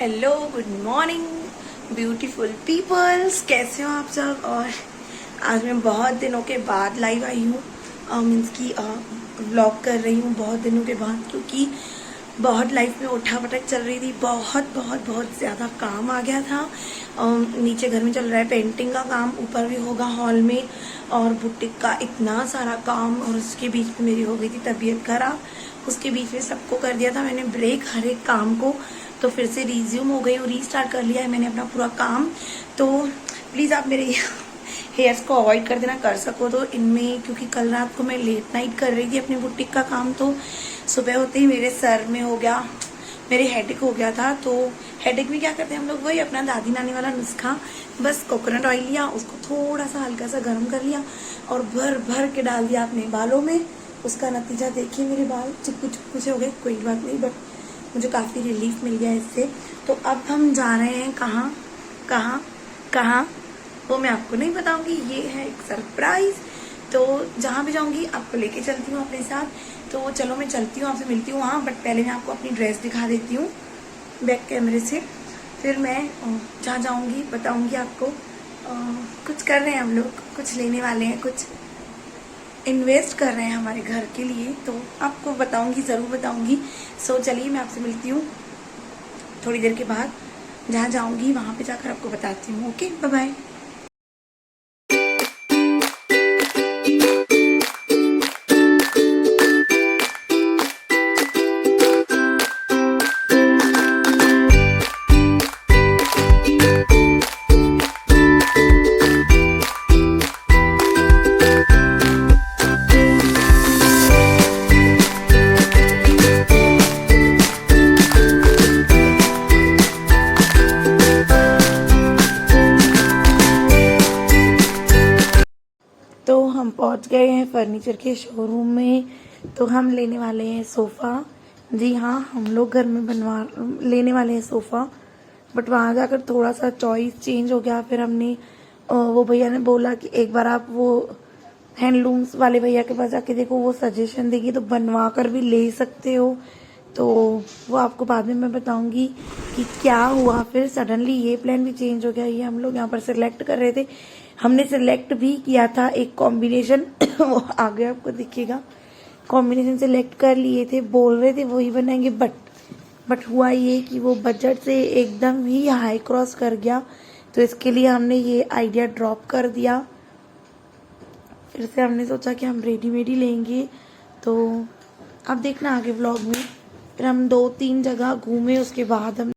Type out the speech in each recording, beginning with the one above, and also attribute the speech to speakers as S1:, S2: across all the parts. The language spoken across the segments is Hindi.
S1: Hello, good morning beautiful peoples, कैसे हो आप सब। और आज मैं बहुत दिनों के बाद लाइव आई हूँ, मीन्स की व्लॉग कर रही हूँ बहुत दिनों के बाद, क्योंकि बहुत लाइफ में उठा पटक चल रही थी। बहुत बहुत बहुत ज़्यादा काम आ गया था। नीचे घर में चल रहा है पेंटिंग का काम, ऊपर भी होगा हॉल में, और बुटीक का इतना सारा काम। और उसके बीच में मेरी हो गई थी तबीयत खराब, उसके बीच में सबको कर दिया था मैंने ब्रेक, हर एक काम को। तो फिर से रिज्यूम हो गई हूँ, रीस्टार्ट कर लिया है मैंने अपना पूरा काम। तो प्लीज़ आप मेरे हेयर्स को अवॉइड कर देना, कर सको तो इनमें, क्योंकि कल रात को मैं लेट नाइट कर रही थी अपनी बुटीक का काम। तो सुबह होते ही मेरे सर में हो गया, मेरे हेडेक हो गया था। तो हेडेक में क्या करते हैं हम लोग, वही अपना दादी नानी वाला नुस्खा, बस कोकोनट ऑयल लिया, उसको थोड़ा सा हल्का सा गर्म कर लिया और भर भर के डाल दिया अपने बालों में। उसका नतीजा देखिए, मेरे बाल चिपकू चिपकू से हो गए। कोई बात नहीं, बट मुझे काफ़ी रिलीफ मिल गया इससे। तो अब हम जा रहे हैं कहाँ कहाँ कहाँ, वो मैं आपको नहीं बताऊंगी, ये है एक सरप्राइज। तो जहाँ भी जाऊंगी आपको लेके चलती हूँ अपने साथ। तो चलो मैं चलती हूँ, आपसे मिलती हूँ वहाँ, बट पहले मैं आपको अपनी ड्रेस दिखा देती हूँ बैक कैमरे से। फिर मैं जहाँ जाऊंगी बताऊंगी आपको। कुछ कर रहे हैं हम लोग, कुछ लेने वाले हैं, कुछ इन्वेस्ट कर रहे हैं हमारे घर के लिए, तो आपको बताऊंगी, ज़रूर बताऊंगी। सो चलिए मैं आपसे मिलती हूँ थोड़ी देर के बाद, जहाँ जाऊंगी वहाँ पे जाकर आपको बताती हूँ। Okay, bye bye. तो हम पहुंच गए हैं फर्नीचर के शोरूम में। तो हम लेने वाले हैं सोफ़ा। जी हाँ, हम लोग घर में लेने वाले हैं सोफ़ा, बट वहाँ जाकर थोड़ा सा चॉइस चेंज हो गया। फिर हमने वो भैया ने बोला कि एक बार आप वो हैंडलूम्स वाले भैया के पास जाके देखो, वो सजेशन देगी तो बनवा कर भी ले सकते हो। तो वो आपको बाद में मैं बताऊंगी कि क्या हुआ। फिर सडनली ये प्लान भी चेंज हो गया। ये हम लोग यहाँ पर सिलेक्ट कर रहे थे, हमने सिलेक्ट भी किया था एक कॉम्बिनेशन वो आगे आपको दिखेगा। कॉम्बिनेशन सिलेक्ट कर लिए थे, बोल रहे थे वही बनाएंगे, बट हुआ ये कि वो बजट से एकदम ही हाई क्रॉस कर गया। तो इसके लिए हमने ये आइडिया ड्रॉप कर दिया। फिर से हमने सोचा कि हम रेडीमेड ही लेंगे। तो अब देखना आगे व्लॉग में। फिर हम 2-3 जगह घूमे, उसके बाद हम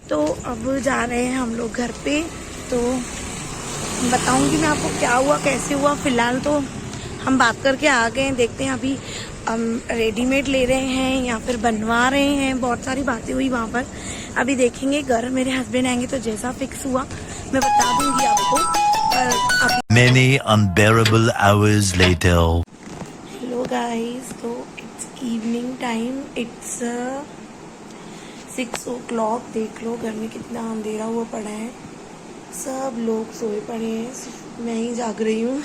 S1: तो अब जा रहे हैं हम लोग घर पे। तो बताऊंगी मैं आपको क्या हुआ कैसे हुआ। फिलहाल तो हम बात करके आ गए हैं, देखते हैं अभी हम रेडीमेड ले रहे हैं या फिर बनवा रहे हैं। बहुत सारी बातें हुई वहाँ पर, अभी देखेंगे। घर मेरे हस्बैंड आएंगे तो जैसा फिक्स हुआ मैं बता दूंगी आपको। पर
S2: Many unbearable hours later.
S1: Hello guys, तो it's evening time, it's 6 o'clock। देख लो घर में कितना अंधेरा हुआ पड़ा है, सब लोग सोए पड़े हैं, सिर्फ मैं ही जाग रही हूँ।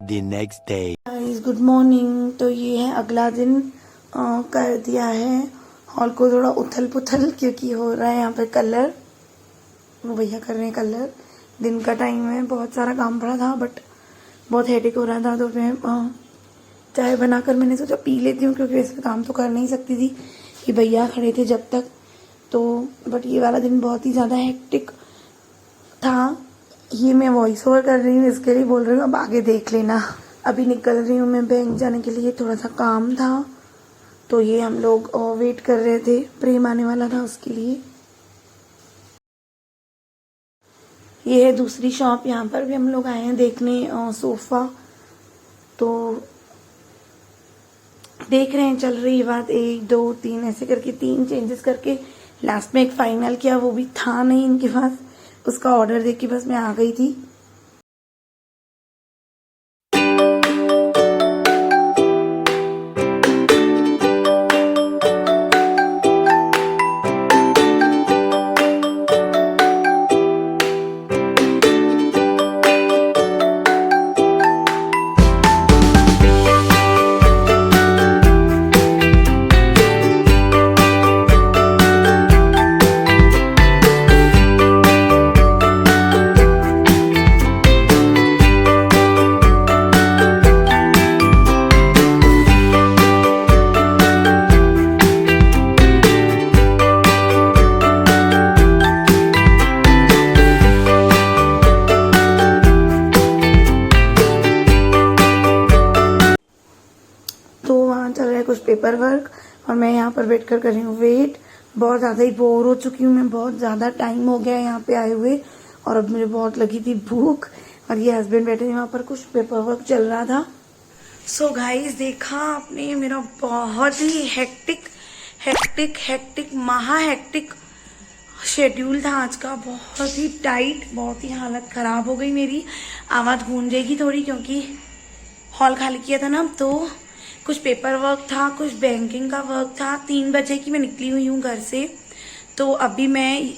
S2: The next day.
S1: Guys good morning. तो ये है अगला दिन, कर दिया है हॉल को थोड़ा उथल पुथल, क्योंकि हो रहा है यहाँ पे कलर, वो भैया कर रहे हैं कलर। दिन का टाइम है, बहुत सारा काम पड़ा था, बट बहुत हेडेक हो रहा था। तो मैं चाय बनाकर मैंने सोचा पी लेती हूँ, क्योंकि वैसे काम तो कर नहीं सकती थी, ये भैया खड़े थे जब तक। तो बट ये वाला दिन बहुत ही ज़्यादा हेक्टिक था। ये मैं वॉइस ओवर कर रही हूँ, इसके लिए बोल रही हूँ, अब आगे देख लेना। अभी निकल रही हूँ मैं बैंक जाने के लिए, थोड़ा सा काम था। तो ये हम लोग वेट कर रहे थे, प्रेम आने वाला था उसके लिए। ये है दूसरी शॉप, यहाँ पर भी हम लोग आए हैं देखने सोफ़ा। तो देख रहे हैं, चल रही बात, 1 2 3 ऐसे करके 3 चेंजेस करके लास्ट में एक फाइनल किया। वो भी था नहीं इनके पास, उसका ऑर्डर देख के बस मैं आ गई थी। पेपर वर्क और मैं यहाँ पर बैठ कर रही हूँ वेट। बहुत ज़्यादा ही बोर हो चुकी हूँ मैं, बहुत ज़्यादा टाइम हो गया है यहाँ पे आए हुए और अब मुझे बहुत लगी थी भूख। और ये हस्बैंड बैठे यहाँ पर, कुछ पेपर वर्क चल रहा था। सो गाइस, देखा आपने मेरा बहुत ही हेक्टिक महा हेक्टिक शेड्यूल था आज का, बहुत ही टाइट, बहुत ही हालत खराब हो गई मेरी। आवाज़ गूंजेगी थोड़ी क्योंकि हॉल खाली किया था ना, तो कुछ पेपर वर्क था, कुछ बैंकिंग का वर्क था। 3 बजे की मैं निकली हुई हूँ घर से, तो अभी मैं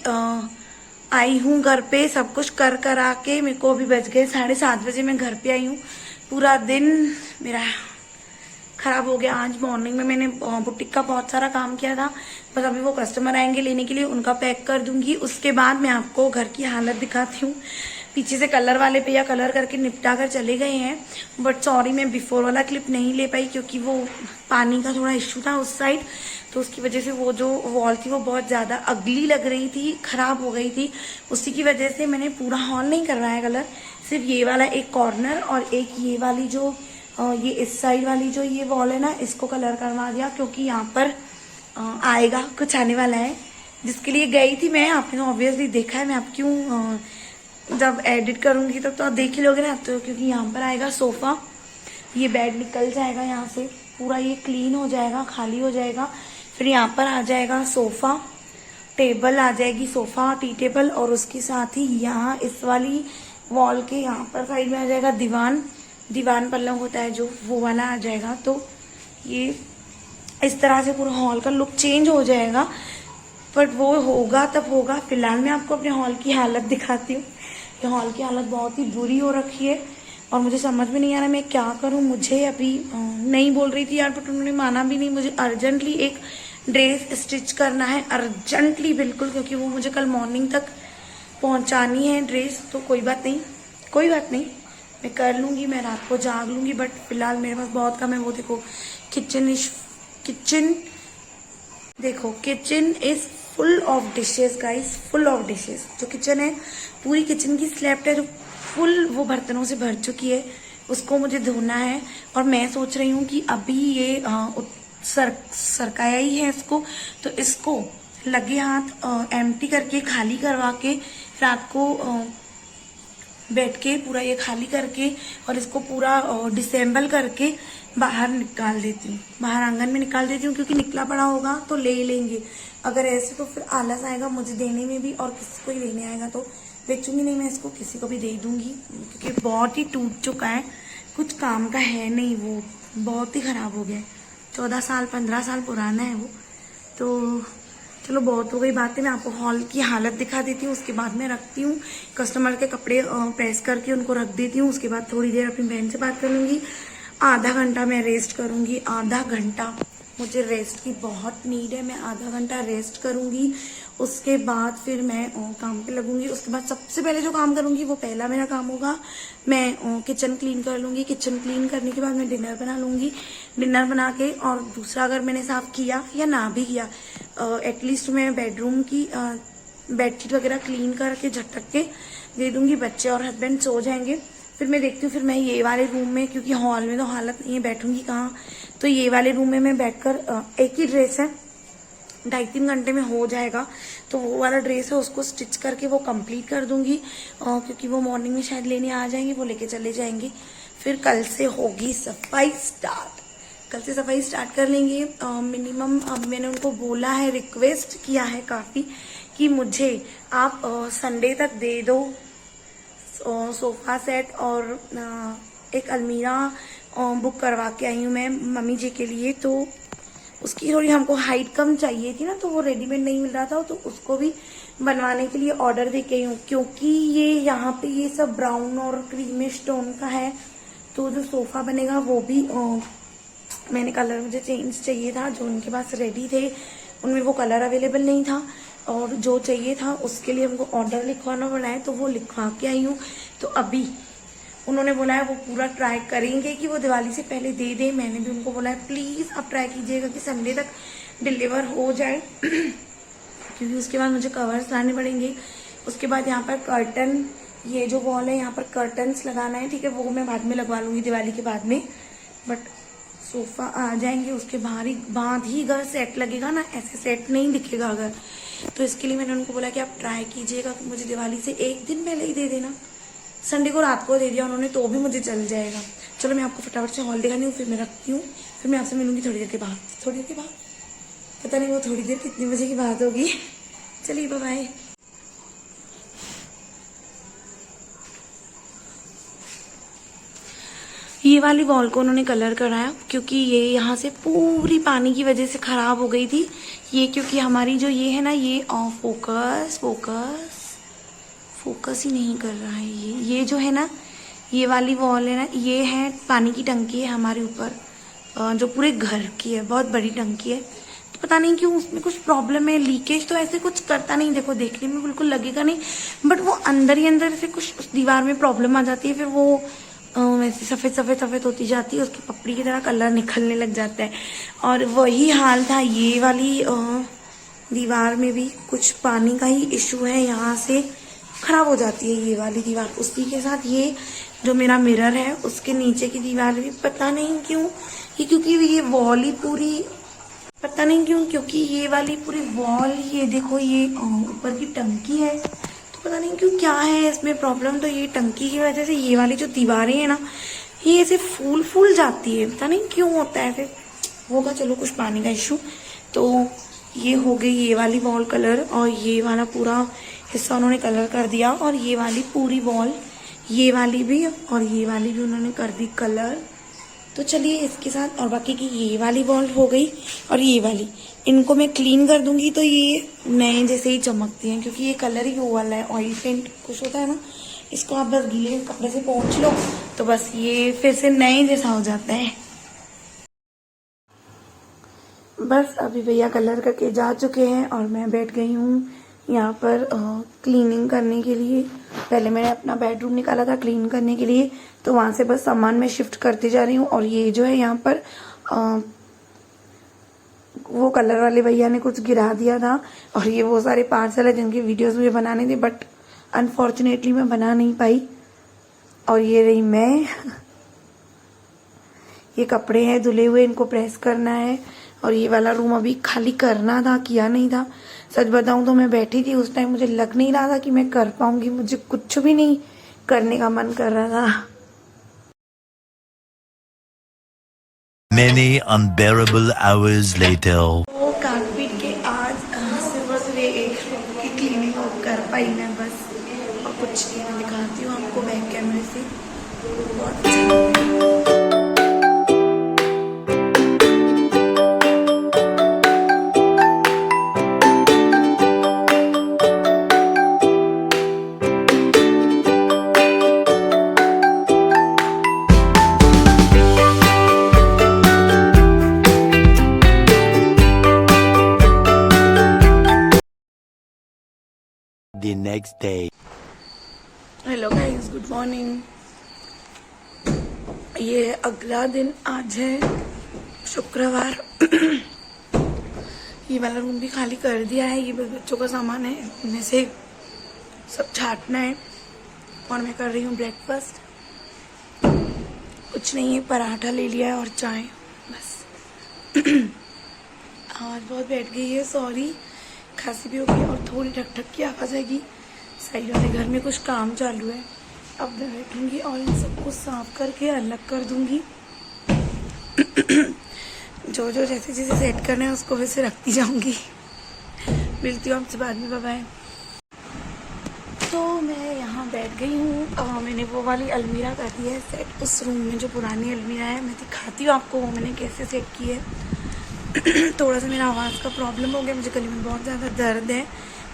S1: आई हूँ घर पे सब कुछ कर करा के। मेरे को अभी बज गए 7:30 बजे, मैं घर पे आई हूँ। पूरा दिन मेरा खराब हो गया। आज मॉर्निंग में मैंने बुटीक का बहुत सारा काम किया था, बस अभी वो कस्टमर आएंगे लेने के लिए, उनका पैक कर दूंगी। उसके बाद मैं आपको घर की हालत दिखाती हूँ। पीछे से कलर वाले भैया कलर करके निपटा कर चले गए हैं, बट सॉरी मैं बिफोर वाला क्लिप नहीं ले पाई क्योंकि वो पानी का थोड़ा इश्यू था उस साइड, तो उसकी वजह से वो जो वॉल थी वो बहुत ज़्यादा अगली लग रही थी, खराब हो गई थी। उसी की वजह से मैंने पूरा हॉल नहीं करवाया कलर, सिर्फ ये वाला एक कॉर्नर और एक ये वाली जो ये इस साइड वाली जो ये वॉल है ना, इसको कलर करवा दिया क्योंकि यहाँ पर आएगा, कुछ आने वाला है जिसके लिए गई थी मैं। आपने ऑब्वियसली देखा है, मैं आप क्यों जब एडिट करूंगी तब तो आप देख ही लोगे ना, तो क्योंकि यहाँ पर आएगा सोफा, ये बेड निकल जाएगा यहाँ से, पूरा ये क्लीन हो जाएगा, खाली हो जाएगा। फिर यहाँ पर आ जाएगा सोफा, टेबल आ जाएगी, सोफा टी टेबल, और उसके साथ ही यहाँ इस वाली वॉल के यहाँ पर साइड में आ जाएगा दीवान पल्लंग होता है जो, वो वाला आ जाएगा। तो ये इस तरह से पूरा हॉल का लुक चेंज हो जाएगा, बट वो होगा तब होगा। फिलहाल मैं आपको अपने हॉल की हालत दिखाती हूँ। ये हॉल की हालत बहुत ही बुरी हो रखी है और मुझे समझ में नहीं आ रहा मैं क्या करूँ। मुझे अभी नहीं बोल रही थी यार, बट उन्होंने माना भी नहीं। मुझे अर्जेंटली एक ड्रेस स्टिच करना है, अर्जेंटली बिल्कुल, क्योंकि वो मुझे कल मॉर्निंग तक पहुँचानी है ड्रेस। तो कोई बात नहीं, मैं कर लूँगी, मैं रात को जाग लूँगी, बट फिलहाल मेरे पास बहुत कम है। वो देखो kitchen is full of dishes guys, full of dishes. जो किचन है, पूरी किचन की स्लैब है जो फुल वो बर्तनों से भर चुकी है, उसको मुझे धोना है। और मैं सोच रही हूँ कि अभी ये सरकाया ही है इसको, तो इसको लगे हाथ एम्प्टी करके, खाली करवा के, रात को बैठ के पूरा ये खाली करके और इसको पूरा डिसेंबल करके बाहर निकाल देती हूँ, बाहर आंगन में निकाल देती हूँ, क्योंकि निकला पड़ा होगा तो ले ही लेंगे। अगर ऐसे तो फिर आलस आएगा मुझे देने में भी, और किसी को ही लेने आएगा तो बेचूंगी नहीं मैं इसको, किसी को भी दे दूंगी, क्योंकि बहुत ही टूट चुका है, कुछ काम का है नहीं, वो बहुत ही खराब हो गया है। 14 साल 15 साल पुराना है वो। तो चलो बहुत हो गई बातें, मैं आपको हॉल की हालत दिखा देती हूँ, उसके बाद मैं रखती हूँ। कस्टमर के कपड़े प्रेस करके उनको रख देती हूँ, उसके बाद थोड़ी देर अपनी बहन से बात कर लूँगी। आधा घंटा मैं रेस्ट करूँगी, आधा घंटा मुझे रेस्ट की बहुत नीड है, मैं आधा घंटा रेस्ट करूँगी। उसके बाद फिर मैं काम पे लगूंगी। उसके बाद सबसे पहले जो काम करूँगी वो पहला मेरा काम होगा, मैं किचन क्लीन कर लूँगी। किचन क्लीन करने के बाद मैं डिनर बना लूँगी। डिनर बना के, और दूसरा अगर मैंने साफ किया या ना भी किया, एटलीस्ट मैं बेडरूम की बेडशीट वगैरह क्लीन करके झटक के दे दूँगी। बच्चे और हस्बैंड सो जाएंगे, फिर मैं देखती हूँ, फिर मैं ये वाले रूम में, क्योंकि हॉल में तो हालत नहीं है, बैठूंगी कहाँ, तो ये वाले रूम में मैं बैठकर एक ही ड्रेस है, 2.5-3 घंटे में हो जाएगा, तो वो वाला ड्रेस है उसको स्टिच करके वो कंप्लीट कर दूंगी, क्योंकि वो मॉर्निंग में शायद लेने आ जाएंगे, वो लेके चले जाएंगे। फिर कल से होगी सफाई स्टार्ट, कल से सफाई स्टार्ट कर लेंगे। मिनिमम अब मैंने उनको बोला है, रिक्वेस्ट किया है काफ़ी कि मुझे आप संडे तक दे दो सोफा सेट, और एक अलमीरा बुक करवा के आई हूँ मैं मम्मी जी के लिए, तो उसकी थोड़ी हमको हाइट कम चाहिए थी ना, तो वो रेडीमेड नहीं मिल रहा था, तो उसको भी बनवाने के लिए ऑर्डर दे के आई हूँ। क्योंकि ये यहाँ पे ये सब ब्राउन और क्रीमिश टोन का है, तो जो सोफा बनेगा वो भी मैंने कलर मुझे चेंज चाहिए था, जो उनके पास रेडी थे उनमें वो कलर अवेलेबल नहीं था, और जो चाहिए था उसके लिए हमको ऑर्डर लिखवाना पड़ा है, तो वो लिखवा के आई हूँ। तो अभी उन्होंने बोला है वो पूरा ट्राई करेंगे कि वो दिवाली से पहले दे दें। मैंने भी उनको बोला है प्लीज़ आप ट्राई कीजिएगा कि संडे तक डिलीवर हो जाए क्योंकि उसके बाद मुझे कवर्स लाने पड़ेंगे। उसके बाद यहाँ पर कर्टन, ये जो वॉल है यहाँ पर कर्टन्स लगाना है, ठीक है, वो मैं बाद में लगवा लूँगी दिवाली के बाद में, बट सोफा आ जाएंगे उसके बाद ही घर सेट लगेगा ना, ऐसे सेट नहीं दिखेगा घर। तो इसके लिए मैंने उनको बोला कि आप ट्राई कीजिएगा, मुझे दिवाली से एक दिन पहले ही दे देना। संडे को रात को दे दिया उन्होंने तो भी मुझे चल जाएगा। चलो मैं आपको फटाफट से हॉल दिखानी हूँ, फिर मैं रखती हूँ, फिर मैं आपसे मिलूंगी थोड़ी देर के बाद। थोड़ी देर के बाद पता नहीं वो थोड़ी देर कितने बजे की बात होगी। चलिए बाय बाय। ये वाली वॉल को उन्होंने कलर कराया क्योंकि ये यहाँ से पूरी पानी की वजह से खराब हो गई थी। ये क्योंकि हमारी जो ये है ना, ये फोकस ही नहीं कर रहा है। ये जो है ना, ये वाली वॉल है ना, ये है पानी की टंकी है हमारे ऊपर, जो पूरे घर की है, बहुत बड़ी टंकी है। तो पता नहीं क्यों उसमें कुछ प्रॉब्लम है, लीकेज तो ऐसे कुछ करता नहीं, देखो देखने में बिल्कुल लगेगा नहीं, बट वो अंदर ही अंदर से कुछ उस दीवार में प्रॉब्लम आ जाती है, फिर वो वैसे सफ़ेद होती जाती है, उसकी पपड़ी की तरह कलर निकलने लग जाता है। और वही हाल था ये वाली दीवार में भी, कुछ पानी का ही इशू है, यहाँ से खराब हो जाती है ये वाली दीवार। उसी के साथ ये जो मेरा मिरर है उसके नीचे की दीवार भी पता नहीं क्यों, क्योंकि ये वॉल ही पूरी, पता नहीं क्योंकि ये वाली पूरी वॉल, ये देखो ये ऊपर की टंकी है, पता नहीं क्यों क्या है इसमें प्रॉब्लम। तो ये टंकी की वजह से ये वाली जो दीवारें हैं ना, ये ऐसे फूल जाती है, पता नहीं क्यों होता है, फिर होगा चलो कुछ पानी का इशू। तो ये हो गई ये वाली वॉल कलर, और ये वाला पूरा हिस्सा उन्होंने कलर कर दिया, और ये वाली पूरी वॉल, ये वाली भी और ये वाली भी उन्होंने कर दी कलर। तो चलिए इसके साथ, और बाकी की ये वाली वॉल हो गई, और ये वाली, इनको मैं क्लीन कर दूंगी तो ये नए जैसे ही चमकती हैं, क्योंकि ये कलर ही वो वाला है, ऑयल पेंट कुछ होता है ना, इसको आप बस गीले कपड़े से पोंछ लो तो बस ये फिर से नए जैसा हो जाता है। बस अभी भैया कलर करके जा चुके हैं और मैं बैठ गई हूँ यहाँ पर क्लीनिंग करने के लिए। पहले मैंने अपना बेडरूम निकाला था क्लीन करने के लिए, तो वहाँ से बस सामान मैं शिफ्ट करती जा रही हूँ। और ये जो है यहाँ पर वो कलर वाले भैया ने कुछ गिरा दिया था, और ये वो सारे पार्सल है जिनकी वीडियोस मुझे बनाने थे, बट अनफॉर्चुनेटली मैं बना नहीं पाई। और ये रही मैं, ये कपड़े हैं धुले हुए, इनको प्रेस करना है। और ये वाला रूम अभी खाली करना था, किया नहीं था। सच बताऊं तो मैं बैठी थी उस टाइम, मुझे लग नहीं रहा था कि मैं कर पाऊंगी, मुझे कुछ भी नहीं करने का मन कर रहा था।
S2: Many unbearable hours later.
S1: वो कारपेट के आज सुबह एक रूम की क्लीनिंग कर पाई मैं बस, और कुछ नहीं। मैं दिखाती हूँ आपको बैक कैमरे से, बहुत अच्छा।
S2: The next day.
S1: Hello guys, good morning. ये अगला दिन, आज है शुक्रवार। ये वाला रूम भी खाली कर दिया है, ये बस बच्चों का सामान है, इनमें से सब छाटना है। और मैं कर रही हूँ ब्रेकफास्ट, कुछ नहीं है, पराठा ले लिया है और चाय बस। आज बहुत बैठ गई है, सॉरी, खांसी भी हो गई और थोड़ी ठक की आवाज़ आएगी। साइड वाले घर में कुछ काम चालू है, अब मैं बैठूंगी और इन सबको साफ करके अलग कर दूंगी। जो जैसे सेट करना है उसको वैसे रखती जाऊंगी। मिलती हूँ आपसे बाद में, बाय बाय। तो मैं यहाँ बैठ गई हूँ, मैंने वो वाली अलमीरा कर दी है सेट। उस रूम में जो पुरानी अलमीरा है, मैं दिखाती हूँ आपको वो मैंने कैसे सेट की है। थोड़ा सा मेरा आवाज़ का प्रॉब्लम हो गया, मुझे गले में बहुत ज़्यादा दर्द है।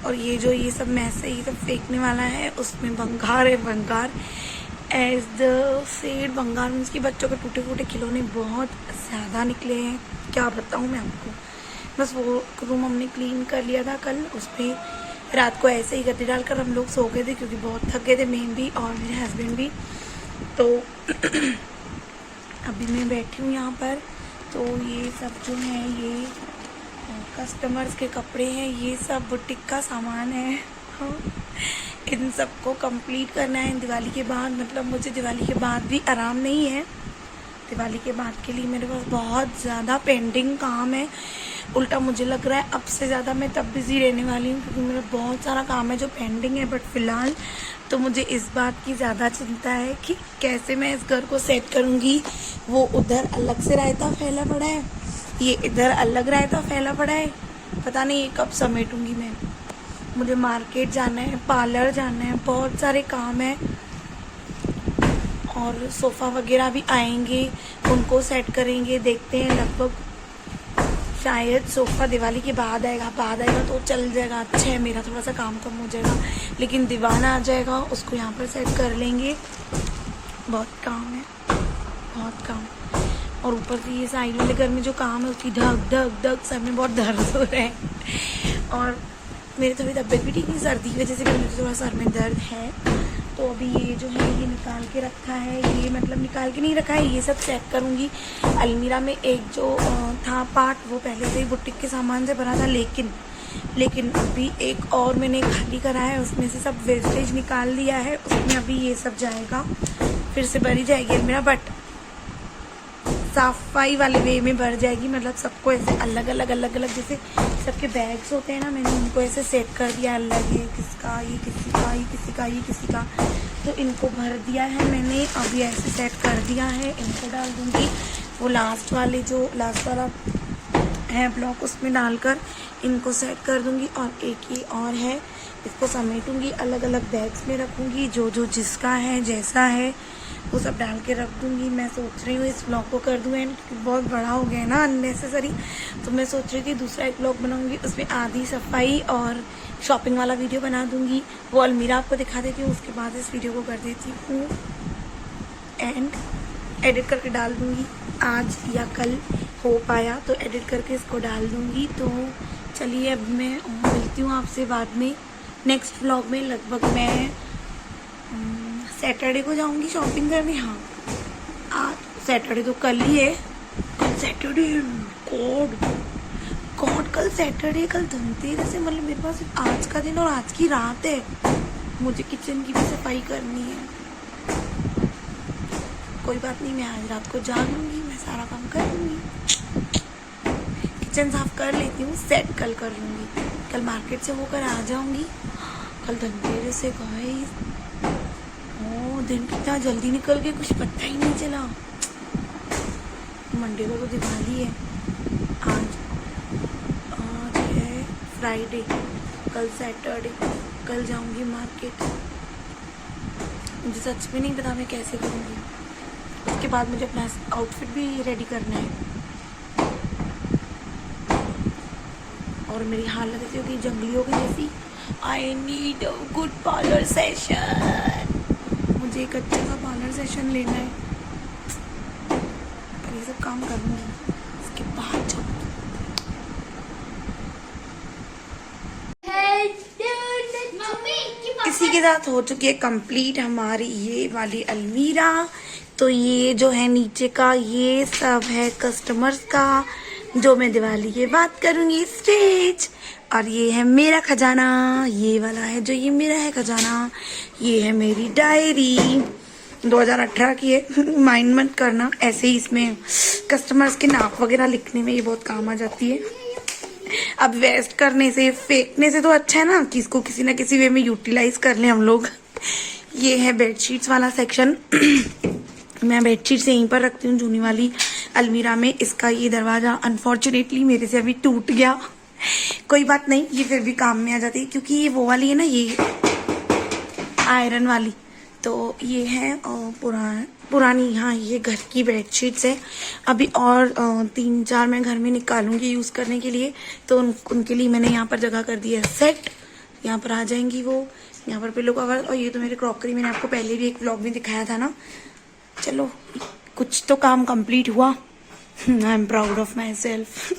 S1: और ये सब मैस है, ये सब फेंकने वाला है, उसमें भंगार है, भंगार एज द सेड भंगार मीन्स कि बच्चों के टूटे फूटे खिलौने बहुत ज़्यादा निकले हैं, क्या बताऊँ मैं आपको। बस वो रूम हमने क्लीन कर लिया था कल, उस पर रात को ऐसे ही गद्दे डालकर हम लोग सो गए थे, क्योंकि बहुत थक गए थे, मैं भी और मेरे हस्बैंड भी। तो अभी मैं बैठी हूँ यहाँ पर। तो ये सब जो है, ये कस्टमर्स के कपड़े हैं, ये सब बुटीक का सामान है। हाँ, इन सबको कंप्लीट करना है दिवाली के बाद। मतलब मुझे दिवाली के बाद भी आराम नहीं है, दिवाली के बाद के लिए मेरे पास बहुत ज़्यादा पेंडिंग काम है। उल्टा मुझे लग रहा है अब से ज़्यादा मैं तब बिज़ी रहने वाली हूँ क्योंकि मेरा बहुत सारा काम है जो पेंडिंग है। बट फ़िलहाल तो मुझे इस बात की ज़्यादा चिंता है कि कैसे मैं इस घर को सेट करूँगी। वो उधर अलग से रायता फैला पड़ा है, ये इधर अलग रायता फैला पड़ा है, पता नहीं ये कब समेटूँगी मैं। मुझे मार्केट जाना है, पार्लर जाना है, बहुत सारे काम है। और सोफ़ा वगैरह भी आएंगे, उनको सेट करेंगे। देखते हैं, लगभग शायद सोफ़ा दिवाली के बाद आएगा तो चल जाएगा। अच्छा है, मेरा थोड़ा सा काम कम हो जाएगा, लेकिन दीवान आ जाएगा, उसको यहाँ पर सेट कर लेंगे। बहुत काम है, बहुत काम। और ऊपर से ये साइड वाले घर में जो काम है उसकी धक धक धक सर में बहुत दर्द हो रहा है। और मेरी थोड़ी तबीयत भी ठीक नहीं, सर्दी की वजह से भी मुझे थोड़ा सर में दर्द है। तो अभी ये जो है ये निकाल के रखा है, ये मतलब निकाल के नहीं रखा है, ये सब चेक करूँगी। अलमीरा में एक जो था पार्ट वो पहले से ही बुटीक के सामान से भरा था, लेकिन अभी एक और मैंने खाली करा है, उसमें से सब वेस्टेज निकाल दिया है। उसमें अभी ये सब जाएगा, फिर से भरी जाएगी अलमीरा, बट सफाई वाले वे में भर जाएगी। मतलब सबको ऐसे अलग अलग जैसे सबके बैग्स होते हैं ना, मैंने उनको ऐसे सेट कर दिया अलग, ये किसका, ये किसी का, ये किसी का, ये किसी का। तो इनको भर दिया है मैंने, अभी ऐसे सेट कर दिया है। इनको डाल दूँगी वो लास्ट वाला है ब्लॉक, उसमें डालकर इनको सेट कर दूँगी। और एक ये और है, इसको समेटूँगी, अलग अलग बैग्स में रखूँगी, जो जिसका है जैसा है वो सब डाल के रख दूँगी। मैं सोच रही हूँ इस ब्लॉग को कर दूँ एंड, क्योंकि बहुत बड़ा हो गया है ना अननेसेसरी। तो मैं सोच रही थी दूसरा एक ब्लॉग बनाऊँगी, उसमें आधी सफाई और शॉपिंग वाला वीडियो बना दूँगी। वो अलमीरा आपको दिखा देती हूँ, उसके बाद इस वीडियो को कर देती हूँ एंड एडिट करके डाल दूँगी। आज या कल हो पाया तो एडिट करके इसको डाल दूँगी। तो चलिए अब मैं मिलती हूँ आपसे बाद में नेक्स्ट व्लॉग में। लगभग मैं सैटरडे को जाऊँगी शॉपिंग करने। हाँ, आज सैटरडे तो कल ही है, कल सैटरडे, गॉड कल सैटरडे, कल धनतेरस है। मतलब मेरे पास आज का दिन और आज की रात है। मुझे किचन की भी सफाई करनी है। कोई बात नहीं, मैं आज रात को जाग लूँगी, मैं सारा काम कर लूँगी। किचन साफ कर लेती हूँ, सेट कल कर लूँगी। कल मार्केट से होकर आ जाऊँगी। कल धनतेरस से गाइस, दिन कितना जल्दी निकल गया, कुछ पता ही नहीं चला। मंडे को तो दिवाली है, आज है फ्राइडे, कल सैटरडे, कल जाऊंगी मार्केट। मुझे सच में नहीं पता मैं कैसे करूँगी। उसके बाद मुझे अपना आउटफिट भी रेडी करना है। और मेरी हालत ऐसी होगी जंगलियों की जैसी। I need a good parlour session. मुझे एक अच्छा सा पार्लर सेशन लेना है। पर ये सब काम करूँगी, इसके बाद जाऊँगी। इसी के साथ हो चुकी है कंप्लीट हमारी ये वाली अलमीरा। तो ये जो है नीचे का ये सब है कस्टमर्स का, जो मैं दिवाली के बाद करूँगी स्टेज। और ये है मेरा खजाना, ये वाला है जो ये मेरा है खजाना। ये है मेरी डायरी, 2018 की है, माइंड मत करना। ऐसे ही इसमें कस्टमर्स के नाप वगैरह लिखने में ये बहुत काम आ जाती है। अब वेस्ट करने से, फेंकने से तो अच्छा है ना कि इसको किसी ना किसी वे में यूटिलाइज कर लें हम लोग। ये है बेडशीट्स वाला सेक्शन। मैं बेडशीट्स यहीं पर रखती हूँ जूनी वाली अलमीरा में। इसका ये दरवाजा अनफॉर्चुनेटली मेरे से अभी टूट गया। कोई बात नहीं, ये फिर भी काम में आ जाती है क्योंकि ये वो वाली है ना, ये आयरन वाली। तो ये है पुरानी, हाँ ये घर की बेडशीट्स है। अभी और 3-4 मैं घर में निकालूंगी यूज़ करने के लिए। तो उनके लिए मैंने यहाँ पर जगह कर दी है सेट। यहाँ पर आ जाएंगी वो, यहाँ पर पिलो कवर। और ये तो मेरी क्रॉकरी, मैंने आपको पहले भी एक व्लॉग में दिखाया था ना। चलो कुछ तो काम कंप्लीट हुआ। I am proud of my self.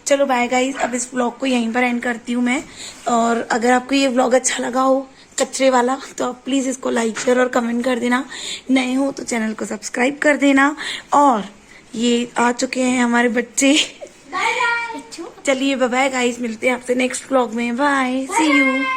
S1: चलो बाय गाइज, अब इस व्लॉग को यहीं पर एंड करती हूँ मैं। और अगर आपको ये व्लॉग अच्छा लगा हो कचरे वाला, तो आप प्लीज़ इसको लाइक शेयर और कमेंट कर देना। नए हो तो चैनल को सब्सक्राइब कर देना। और ये आ चुके हैं हमारे बच्चे। चलिए बाय बाय गाइज, मिलते हैं आपसे नेक्स्ट व्लॉग में। Bye, see you.